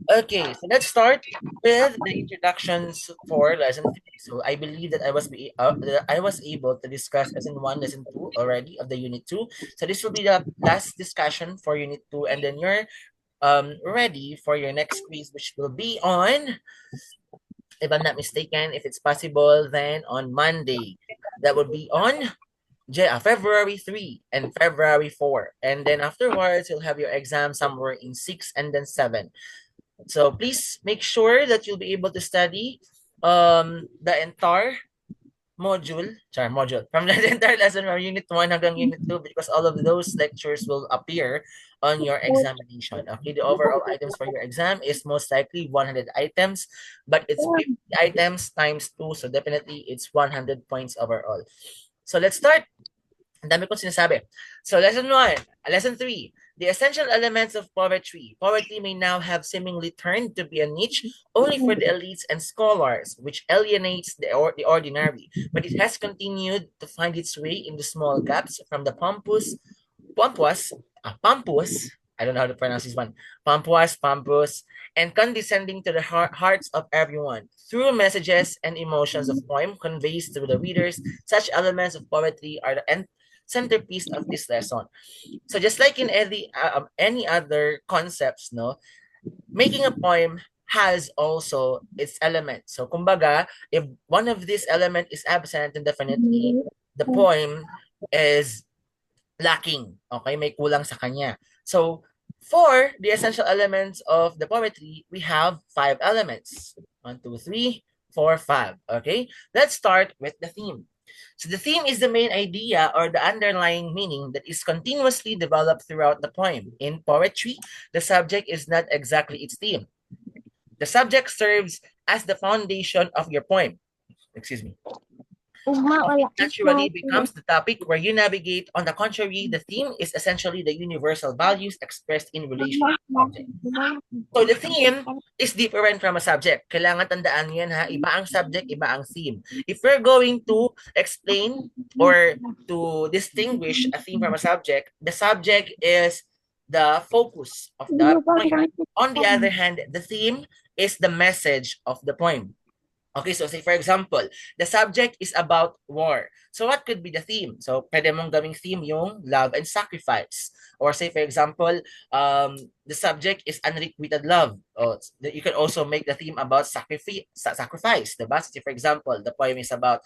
Okay, so let's start with the introductions for lesson 3. So I believe that that I was able to discuss lesson 1, lesson 2 already of the unit 2. So this will be the last discussion for unit 2, and then you're ready for your next quiz, which will be on, if I'm not mistaken, if it's possible, then on Monday. That would be on February 3 and February 4. And then afterwards, you'll have your exam somewhere in 6 and then 7. So please make sure that you'll be able to study the entire module from the entire lesson from unit 1 hanggang unit 2, because all of those lectures will appear on your examination. Okay, the overall items for your exam is most likely 100 items, but it's 50 items times 2, so definitely it's 100 points overall. So let's start. Ang dami kong sinasabi. So, lesson 1. Lesson 3. The essential elements of poetry. Poetry may now have seemingly turned to be a niche only for the elites and scholars, which alienates the ordinary. But it has continued to find its way in the small gaps from the pompous, I don't know how to pronounce this one, pompous, and condescending to the hearts of everyone. Through messages and emotions of poem conveys to the readers, such elements of poetry are the centerpiece of this lesson. So just like in any other concepts, no, making a poem has also its elements. So kumbaga, if one of these element is absent, then definitely the poem is lacking. Okay, may kulang sa kanya. So for the essential elements of the poetry, we have 5 elements. 1, 2, 3, 4, 5. Okay, let's start with the theme. So the theme is the main idea or the underlying meaning that is continuously developed throughout the poem. In poetry, the subject is not exactly its theme. The subject serves as the foundation of your poem. Excuse me. It naturally becomes the topic where you navigate. On the contrary, the theme is essentially the universal values expressed in relation to the object. So the theme is different from a subject. Kailangan tandaan yan ha. Iba ang subject, iba ang theme. If we're going to explain or to distinguish a theme from a subject, the subject is the focus of the poem. On the other hand, the theme is the message of the poem. Okay, so say for example, the subject is about war. So what could be the theme? So pwede mong gawing theme yung love and sacrifice. Or say for example, the subject is unrequited love. Or you can also make the theme about sacrifice. Diba? So say for example, the poem is about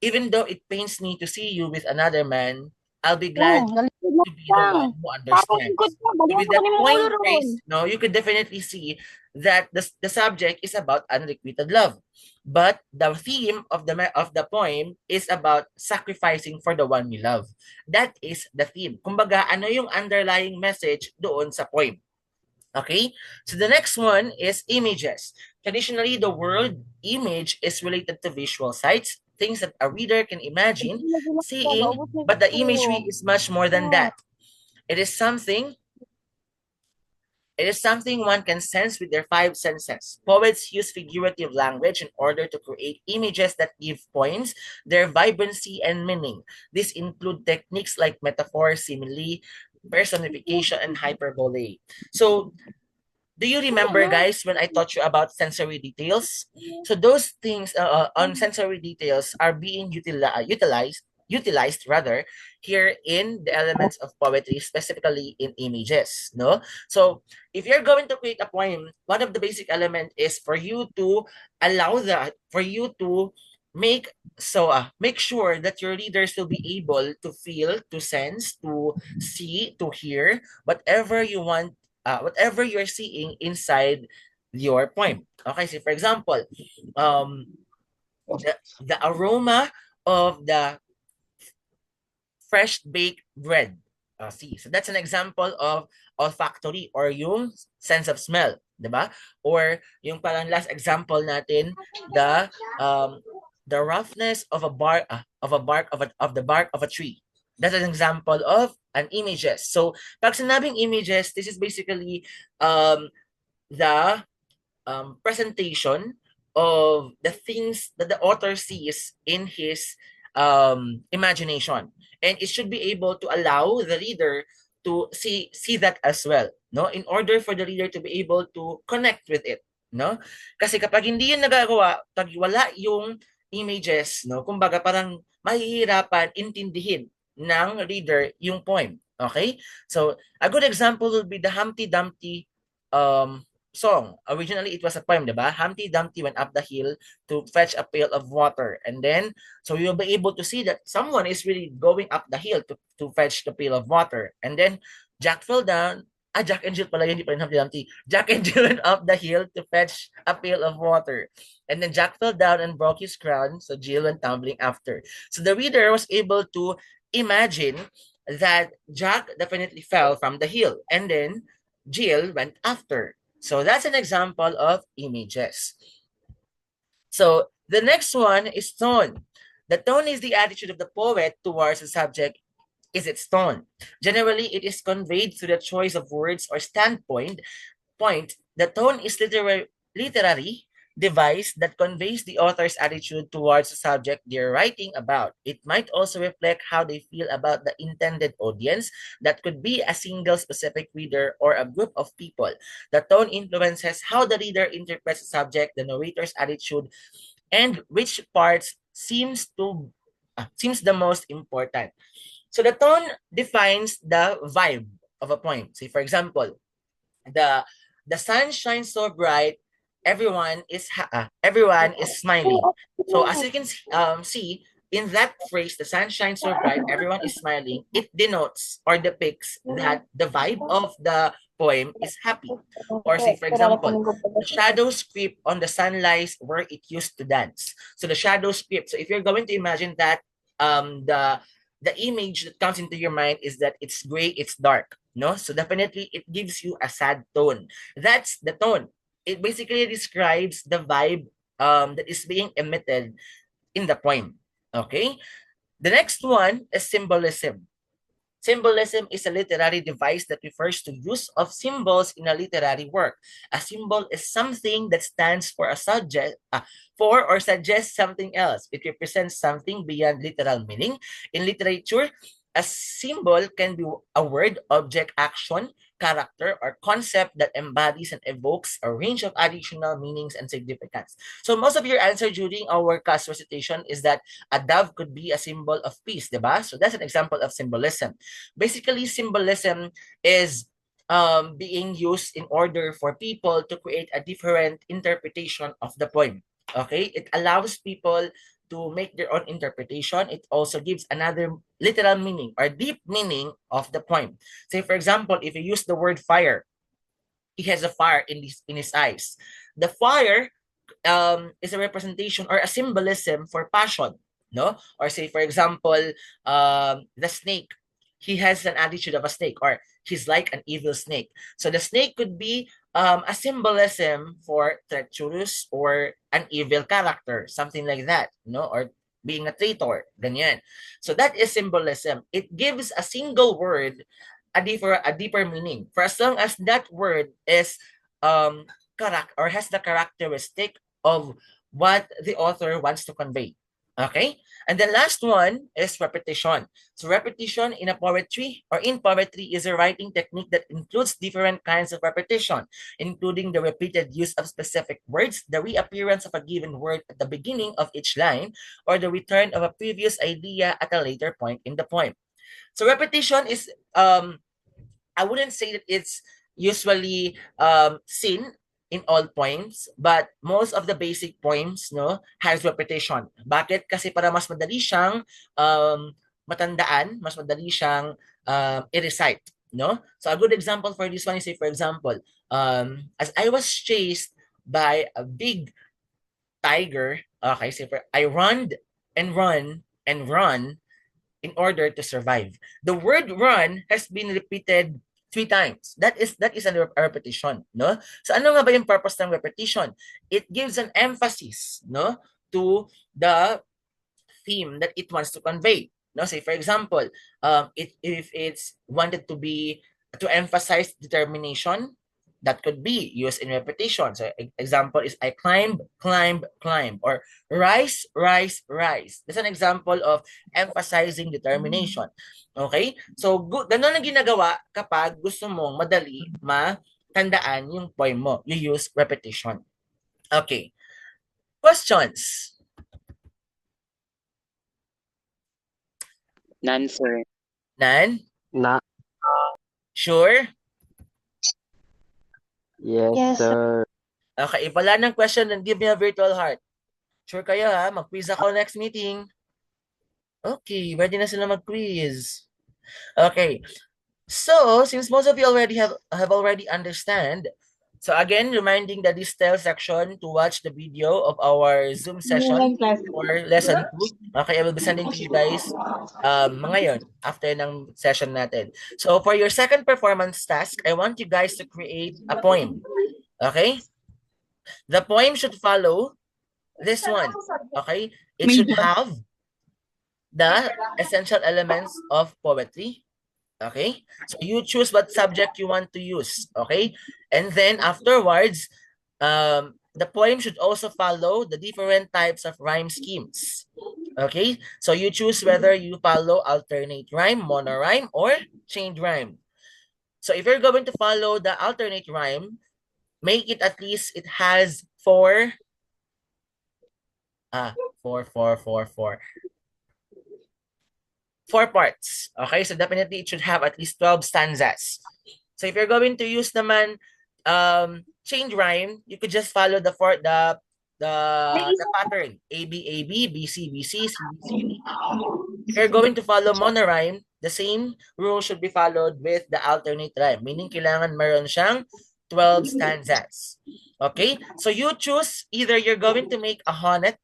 even though it pains me to see you with another man, I'll be glad to be the one who understands. So with that point phrase, no, you could definitely see that the subject is about unrequited love. But the theme of the poem is about sacrificing for the one you love. That is the theme. Kumbaga, ano yung underlying message doon sa poem? Okay, so the next one is images. Traditionally, the word image is related to visual sights, things that a reader can imagine seeing, but the imagery is much more than that. It is something one can sense with their 5 senses. Poets use figurative language in order to create images that give poems their vibrancy and meaning. These include techniques like metaphor, simile, personification, and hyperbole. So do you remember, guys, when I taught you about sensory details? So those things on sensory details are being utilized rather here in the elements of poetry, specifically in images. No, so if you're going to create a poem, one of the basic element is for you to make sure that your readers will be able to feel, to sense, to see, to hear whatever you want, whatever you're seeing inside your poem. Okay, so for example, the aroma of the fresh baked bread. See, so that's an example of olfactory or yung sense of smell, 'di ba? Or yung parang last example natin, the roughness of the bark of a tree. That's an example of an images. So, pag sinabing images, this is basically the presentation of the things that the author sees in his imagination, and it should be able to allow the reader to see that as well. no, in order for the reader to be able to connect with it, no? Kasi kapag hindi yun nagagawa, pag wala yung images, no, kumbaga parang mahihirapan intindihin ng reader yung poem. Okay? So, a good example would be the Humpty Dumpty song. Originally, it was a poem, diba? Humpty Dumpty went up the hill to fetch a pail of water. And then, so you'll be able to see that someone is really going up the hill to fetch the pail of water. And then, Jack fell down. Jack and Jill pala yun, hindi pa rin Humpty Dumpty. Jack and Jill went up the hill to fetch a pail of water. And then Jack fell down and broke his crown, so Jill went tumbling after. So the reader was able to imagine that Jack definitely fell from the hill, and then Jill went after. So that's an example of images. So the next one is tone. The tone is the attitude of the poet towards the subject is its tone. Generally, it is conveyed through the choice of words or standpoint. The tone is literary device that conveys the author's attitude towards the subject they're writing about. It might also reflect how they feel about the intended audience. That could be a single specific reader or a group of people. The tone influences how the reader interprets the subject, the narrator's attitude, and which parts seems the most important. So the tone defines the vibe of a poem. Say, for example, the the sun shines so bright, everyone is smiling. So as you can see in that phrase, the sun shines so bright, everyone is smiling, it denotes or depicts that the vibe of the poem is happy. Or say, for example, the shadows creep on the sunlight where it used to dance. So the shadows creep. So if you're going to imagine that, the image that comes into your mind is that it's gray, it's dark, no? So definitely it gives you a sad tone. That's the tone. It basically describes the vibe that is being emitted in the poem. Okay? The next one is symbolism. Symbolism is a literary device that refers to use of symbols in a literary work. A symbol is something that stands for for or suggests something else. It represents something beyond literal meaning. In literature, a symbol can be a word, object, action, character, or concept that embodies and evokes a range of additional meanings and significance. So most of your answer during our class recitation is that a dove could be a symbol of peace, diba? So that's an example of symbolism. Basically, symbolism is being used in order for people to create a different interpretation of the poem. Okay? It allows people to make their own interpretation. It also gives another literal meaning or deep meaning of the poem. Say, for example, if you use the word fire, he has a fire in his eyes. The fire is a representation or a symbolism for passion, no? Or say, for example, the snake, he has an attitude of a snake, or he's like an evil snake. So the snake could be a symbolism for treacherous or an evil character, something like that, no? Or being a traitor, ganyan. So that is symbolism. It gives a single word a deeper meaning. For as long as that word is correct or has the characteristic of what the author wants to convey. Okay? And the last one is repetition. So repetition in poetry is a writing technique that includes different kinds of repetition, including the repeated use of specific words, the reappearance of a given word at the beginning of each line, or the return of a previous idea at a later point in the poem. So repetition is I wouldn't say that it's usually seen in all poems, but most of the basic poems, no, has repetition. Bakit? Kasi para mas madali siyang matandaan, mas madali siyang i-recite, no? So a good example for this one is, say, for example, as I was chased by a big tiger, okay, say for I run and run and run in order to survive. The word run has been repeated 3 times. That is a repetition, no? So ano nga ba yung purpose ng repetition? It gives an emphasis, no, to the theme that it wants to convey. No, say for example, if it's wanted to emphasize determination, that could be used in repetition. So example is I climb, climb, climb, or rise, rise, rise. That's an example of emphasizing determination. Okay? So ganun ang ginagawa kapag gusto mong madali matandaan yung poem mo. You use repetition. Okay. Questions? None, sir. None? Na. Sure? Yes, sir. Okay, if wala ng question, then give me a virtual heart. Sure kayo ha? Mag-quiz ako next meeting. Okay, ready na sila mag-quiz. Okay. So, since most of you already have already understand, so again, reminding the detail section to watch the video of our Zoom session for lesson 2. Okay, I will be sending to you guys ngayon after ng session natin. So, for your second performance task, I want you guys to create a poem. Okay? The poem should follow this one. Okay? It should have the essential elements of poetry. Okay? So you choose what subject you want to use. Okay? And then afterwards, the poem should also follow the different types of rhyme schemes. Okay? So you choose whether you follow alternate rhyme, monorhyme, or chained rhyme. So if you're going to follow the alternate rhyme, make it at least it has four parts. Okay, so definitely it should have at least 12 stanzas. So if you're going to use naman chained rhyme, you could just follow the pattern A B B C B C C B C D. If you're going to follow monorhyme, the same rule should be followed with the alternate rhyme, meaning kailangan meron siyang 12 stanzas. Okay? So you choose either you're going to make a sonnet,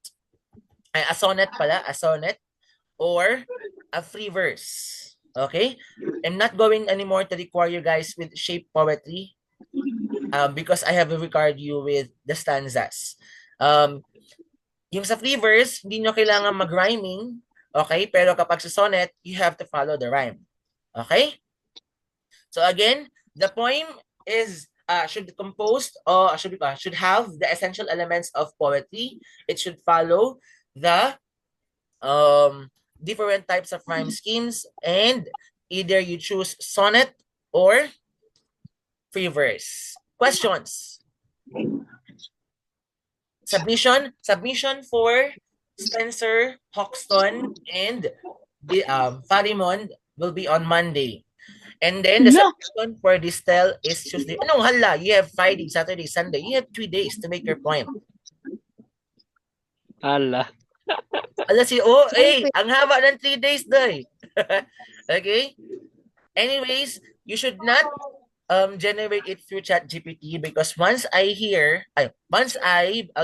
or a free verse. Okay? I'm not going anymore to require you guys with shape poetry because I have required you with the stanzas. Yung sa free verse, hindi nyo kailangan mag-rhyming, okay? Pero kapag sa sonnet, you have to follow the rhyme. Okay? So again, the poem is should have the essential elements of poetry. It should follow the different types of rhyme schemes, and either you choose sonnet or free verse. Questions? Submission for Spencer, Hoxton, and the Farimond will be on Monday. And then the submission for Distel is Tuesday. No, hala, you have Friday, Saturday, Sunday. You have 3 days to make your poem. Ala. Ang haba ng 3 days, doy. Okay? Anyways, you should not generate it through ChatGPT, because once I'll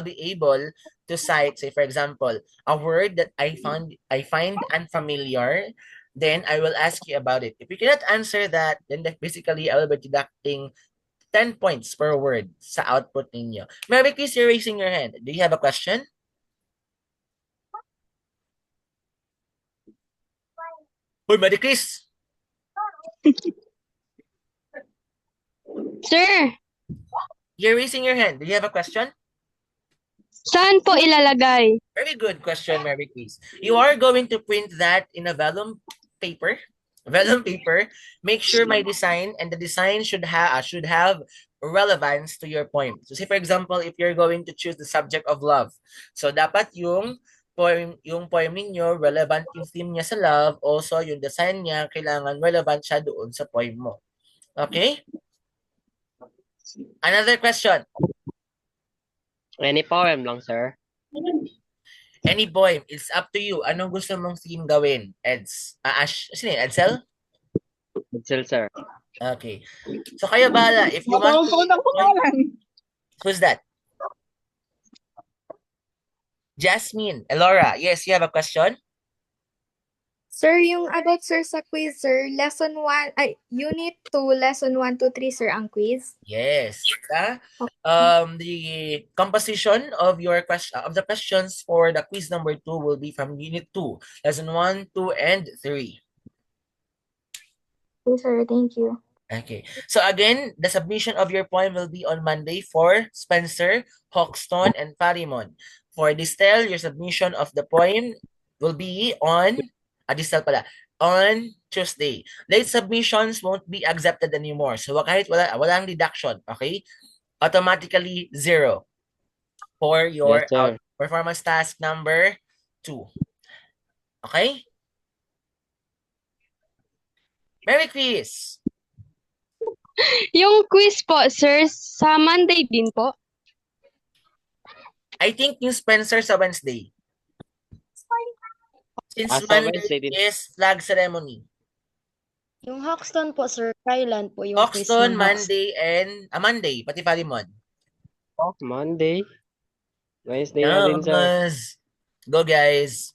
be able to cite, say for example, a word that I find unfamiliar, then I will ask you about it. If you cannot answer that, then basically I will be deducting 10 points per word sa output ninyo. Mary Chris, you're raising your hand. Do you have a question? Hoy, Mary Chris! Sir, You're raising your hand. Do you have a question? saan po ilalagay? Very good question, Mary Chris. You are going to print that in a vellum paper. Make sure my design, and the design should have relevance to your poem. So say for example, if you're going to choose the subject of love, so dapat yung poem ninyo relevant yung theme niya sa love, also yung design niya kailangan relevant siya doon sa poem mo. Okay? Another question. Any poem lang, sir? Any poem. It's up to you. Anong gusto mong theme gawin? Eds? Ash? Sino yun? Edsel? Edsel, sir. Okay. So kayo bahala. If you want to... Who's that? Jasmine. Elora. Yes, you have a question? Sir, yung about sir sa quiz, sir, lesson 1, unit 2, lesson 1, 2, 3, sir, ang quiz. Yes. The composition of your the questions for the quiz number 2 will be from unit 2, lesson 1, 2, and 3. Okay, sir, thank you. Okay. So again, the submission of your poem will be on Monday for Spencer, Hoxton, and Farimon. For Distel, your submission of the poem will be on, Distel pala, on Tuesday. Late submissions won't be accepted anymore. So kahit walang deduction, okay? Automatically zero for your Yes, sir. performance task number 2. Okay? Merry quiz! Yung quiz po, sir, sa Monday din po. I think yung Spencer sa Wednesday. Since Sa Monday Wednesday din. is flag ceremony. Yung Hoxton po, sir, kailan po yung quiz Hoxton, ng Hoxton? Monday, and Monday, pati Falimon. Monday. Wednesday na din, sir. Yes. Go, guys.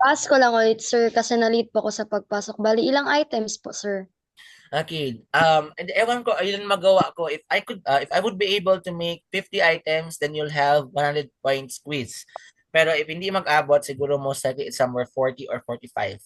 Pass ko lang ulit, sir, kasi na-late po ako sa pagpasok. Bali, ilang items po, sir? Okay. And ewan ko, ayun magawa ko. If I would be able to make 50 items, then you'll have 100 points quiz. Pero if hindi mag-abot, siguro most likely it's somewhere 40 or 45.